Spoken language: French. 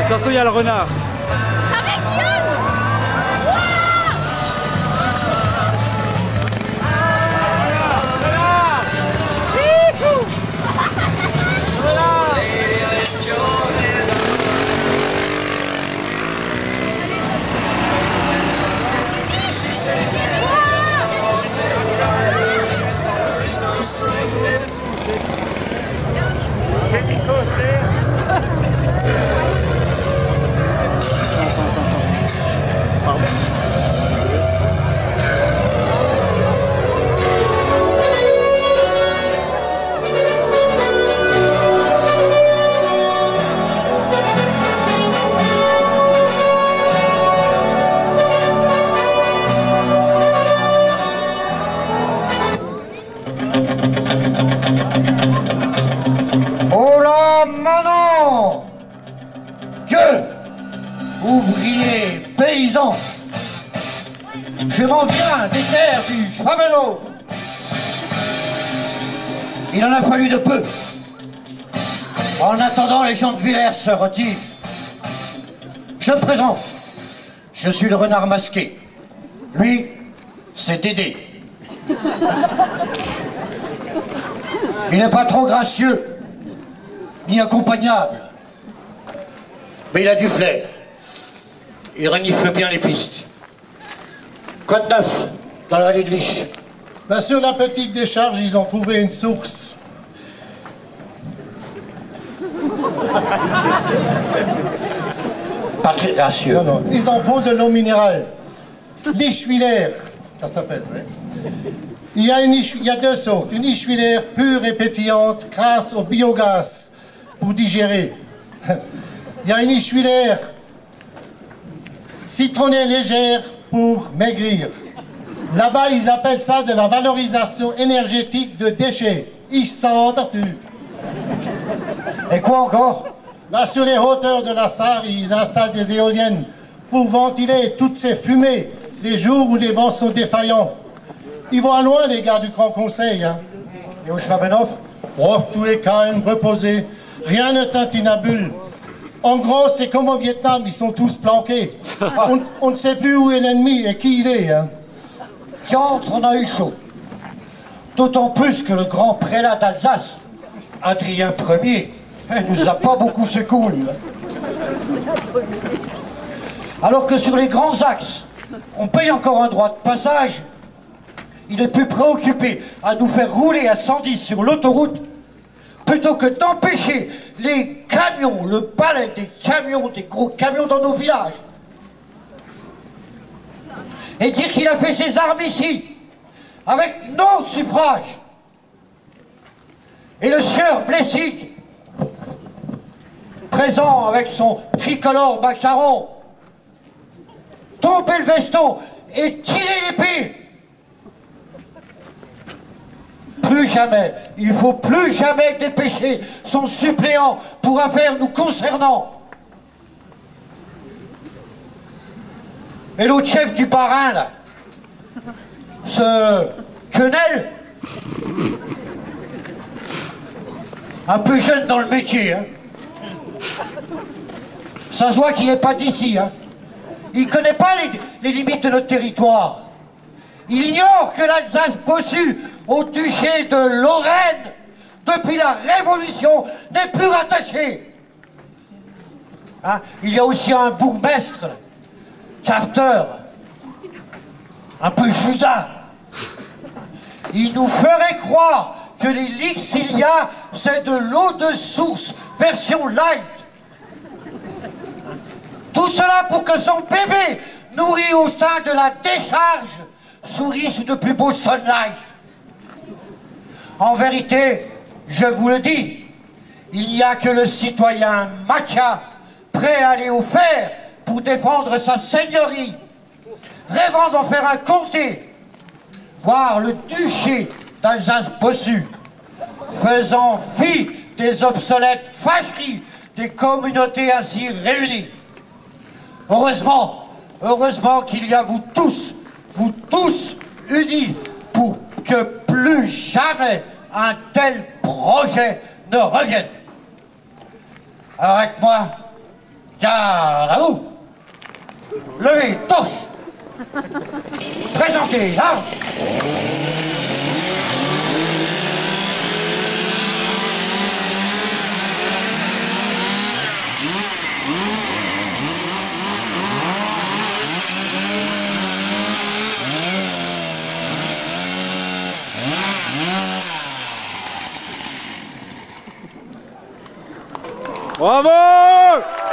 Attention, il y a le renard. Avec Yann. Oh là, Manon! Dieu! Ouvriers, paysans! Je m'en viens des terres du Famelos! Il en a fallu de peu. En attendant, les gens de Villers se retirent. Je me présente. Je suis le renard masqué. Lui, c'est Dédé. Il n'est pas trop gracieux, ni accompagnable. Mais il a du flair. Il renifle bien les pistes. Quoi de neuf dans la vallée de Lich? Ben, sur la petite décharge, ils ont trouvé une source. Pas très gracieux. Non, non, ils en font de l'eau minérale. Lichwiller, ça s'appelle, oui. Il y a deux sortes. Une lichwiller pure et pétillante grâce au biogaz pour digérer. Il y a une lichwiller citronnée légère pour maigrir. Là-bas, ils appellent ça de la valorisation énergétique de déchets. Ils sont entendus. Et quoi encore? Là, sur les hauteurs de la Sarre, ils installent des éoliennes pour ventiler toutes ces fumées les jours où les vents sont défaillants. Ils vont à loin, les gars du Grand Conseil. Hein. Et au Schwabenow? Oh, tout est calme, reposé. Rien ne tintinabule. En gros, c'est comme au Vietnam, ils sont tous planqués. On ne sait plus où est l'ennemi et qui il est. Hein. Quand on a eu chaud. D'autant plus que le grand prélat d'Alsace, Adrien Ier, nous a pas beaucoup secoué. Alors que sur les grands axes, on paye encore un droit de passage, il est plus préoccupé à nous faire rouler à 110 sur l'autoroute plutôt que d'empêcher les camions, le balai des camions, des gros camions dans nos villages. Et dire qu'il a fait ses armes ici, avec nos suffrages. Et le sieur Blessig, présent avec son tricolore macaron, tomber le veston et tirer l'épée. Plus jamais, il faut plus jamais dépêcher son suppléant pour affaires nous concernant. Et l'autre chef du parrain, là, ce Quenel, un peu jeune dans le métier, hein. Ça se voit qu'il n'est pas d'ici, hein. Il ne connaît pas les limites de notre territoire. Il ignore que l'Alsace bossu au duché de Lorraine, depuis la Révolution, n'est plus rattachée. Hein? Il y a aussi un bourgmestre, Carter, un peu Judas. Il nous ferait croire que les Lixilia, c'est de l'eau de source, version light. Tout cela pour que son bébé, nourri au sein de la décharge, sourisse de plus beau sunlight. En vérité, je vous le dis, il n'y a que le citoyen Macha, prêt à aller au fer pour défendre sa seigneurie, rêvant d'en faire un comté, voire le duché d'Alsace bossu, faisant fi des obsolètes fâcheries des communautés ainsi réunies. Heureusement, heureusement qu'il y a vous tous unis pour que plus jamais un tel projet ne revienne. Alors avec moi, Garde à vous. Levez, tous. Présentez l'arme. Bravo!